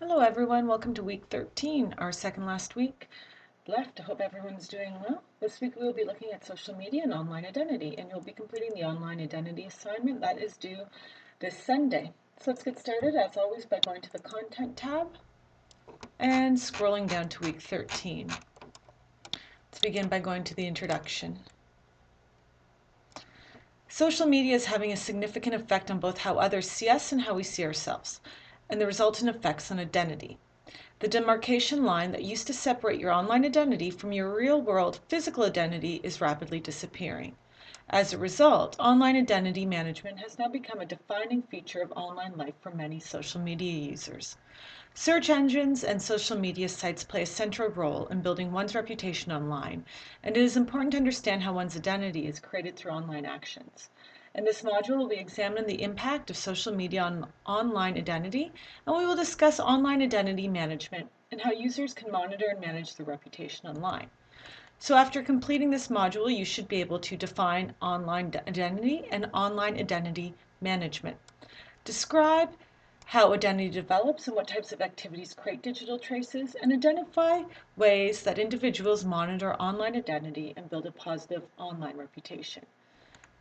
Hello everyone, welcome to week 13, our second last week left. I hope everyone's doing well. This week we will be looking at social media and online identity, and you'll be completing the online identity assignment that is due this Sunday. So let's get started as always by going to the content tab and scrolling down to week 13. Let's begin by going to the introduction. Social media is having a significant effect on both how others see us and how we see ourselves, and the resultant effects on identity. The demarcation line that used to separate your online identity from your real-world physical identity is rapidly disappearing. As a result, online identity management has now become a defining feature of online life for many social media users. Search engines and social media sites play a central role in building one's reputation online, and it is important to understand how one's identity is created through online actions. In this module, we'll be examining the impact of social media on online identity, and we will discuss online identity management and how users can monitor and manage their reputation online. So after completing this module, you should be able to define online identity and online identity management. Describe how identity develops and what types of activities create digital traces, and identify ways that individuals monitor online identity and build a positive online reputation.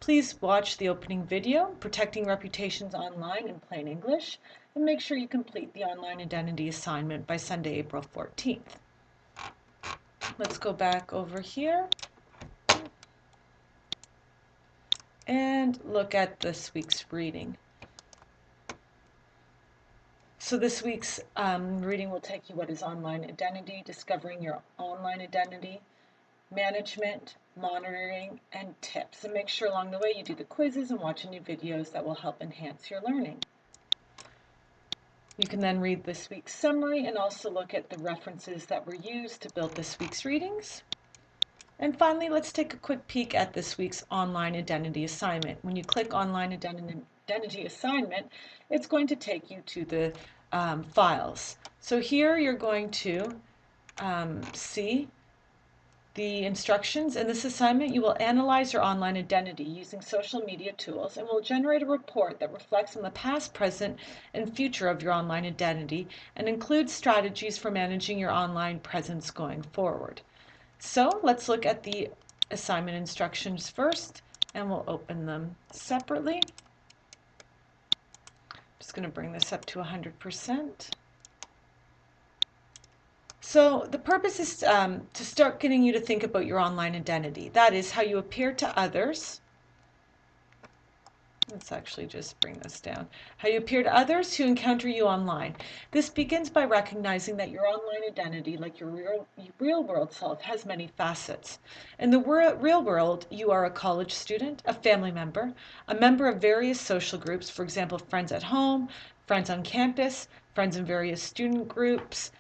Please watch the opening video, Protecting Reputations Online in Plain English, and make sure you complete the online identity assignment by Sunday, April 14th. Let's go back over here and look at this week's reading. So this week's reading will take you what is online identity, discovering your online identity, management, monitoring, and tips. And make sure along the way you do the quizzes and watch any videos that will help enhance your learning. You can then read this week's summary and also look at the references that were used to build this week's readings. And finally, let's take a quick peek at this week's online identity assignment. When you click online identity assignment, it's going to take you to the files. So here you're going to see the instructions. In this assignment, you will analyze your online identity using social media tools and will generate a report that reflects on the past, present, and future of your online identity and includes strategies for managing your online presence going forward. So let's look at the assignment instructions first, and we'll open them separately. I'm just going to bring this up to 100%. So the purpose is to start getting you to think about your online identity. That is how you appear to others. Let's actually just bring this down. How you appear to others who encounter you online. This begins by recognizing that your online identity, like your real world self, has many facets. In the real world, you are a college student, a family member, a member of various social groups, for example, friends at home, friends on campus, friends in various student groups,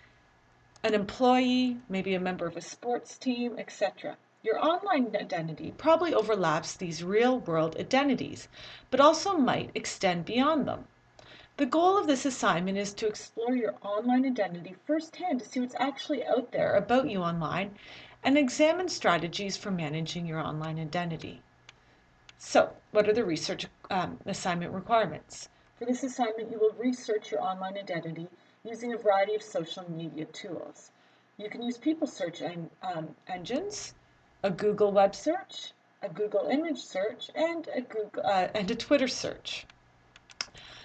an employee, maybe a member of a sports team, etc. Your online identity probably overlaps these real-world identities, but also might extend beyond them. The goal of this assignment is to explore your online identity firsthand to see what's actually out there about you online and examine strategies for managing your online identity. So, what are the research assignment requirements? For this assignment, you will research your online identity using a variety of social media tools. You can use people search engines, a Google web search, a Google image search, and a Twitter search.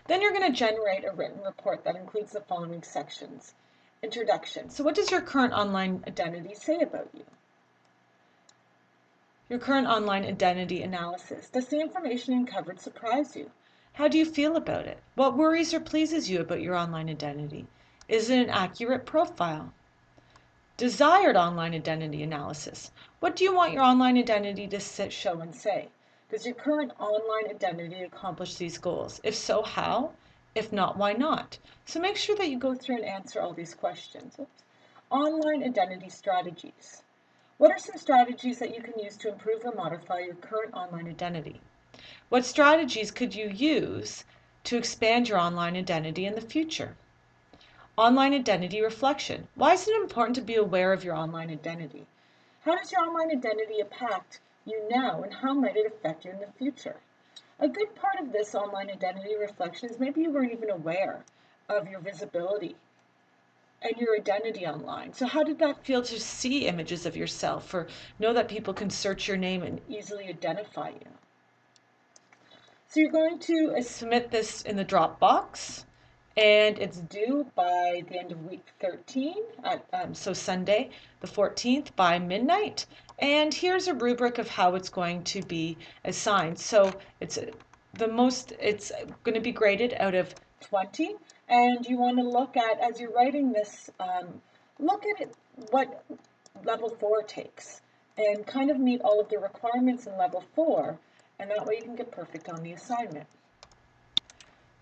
Then you're going to generate a written report that includes the following sections. Introduction. So what does your current online identity say about you? Your current online identity analysis. Does the information uncovered surprise you? How do you feel about it? What worries or pleases you about your online identity? Is it an accurate profile? Desired online identity analysis. What do you want your online identity to show and say? Does your current online identity accomplish these goals? If so, how? If not, why not? So make sure that you go through and answer all these questions. Online identity strategies. What are some strategies that you can use to improve or modify your current online identity? What strategies could you use to expand your online identity in the future? Online identity reflection. Why is it important to be aware of your online identity? How does your online identity impact you now, and how might it affect you in the future? A good part of this online identity reflection is maybe you weren't even aware of your visibility and your identity online. So how did that feel to see images of yourself or know that people can search your name and easily identify you? So you're going to submit this in the Dropbox, and it's due by the end of week 13, so Sunday the 14th by midnight. And here's a rubric of how it's going to be assigned. So it's going to be graded out of 20, and you want to look at, as you're writing this, look at it, what level 4 takes, and kind of meet all of the requirements in level 4, and that way you can get perfect on the assignment.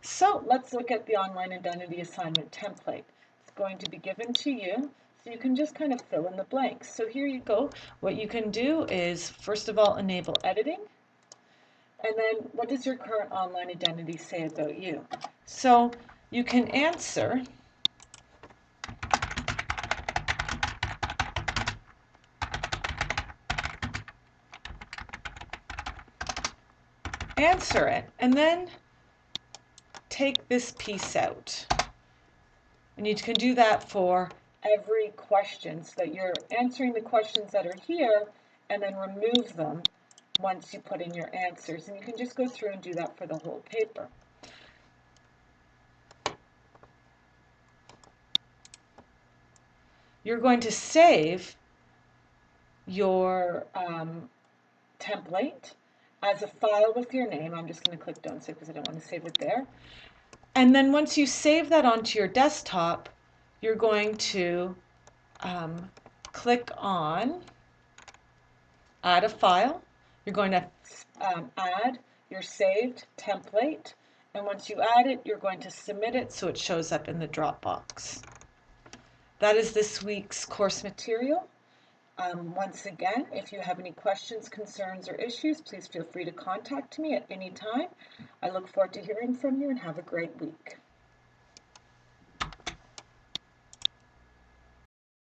So let's look at the online identity assignment template. It's going to be given to you, so you can just kind of fill in the blanks. So here you go. What you can do is, first of all, enable editing. And then what does your current online identity say about you? So you can answer it, and then take this piece out. And you can do that for every question, so that you're answering the questions that are here and then remove them once you put in your answers. And you can just go through and do that for the whole paper. You're going to save your template as a file with your name. I'm just going to click Don't Save because I don't want to save it there. And then once you save that onto your desktop, you're going to click on Add a File. You're going to add your saved template, and once you add it, you're going to submit it so it shows up in the Dropbox. That is this week's course material. Once again, if you have any questions, concerns, or issues, please feel free to contact me at any time. I look forward to hearing from you, and have a great week.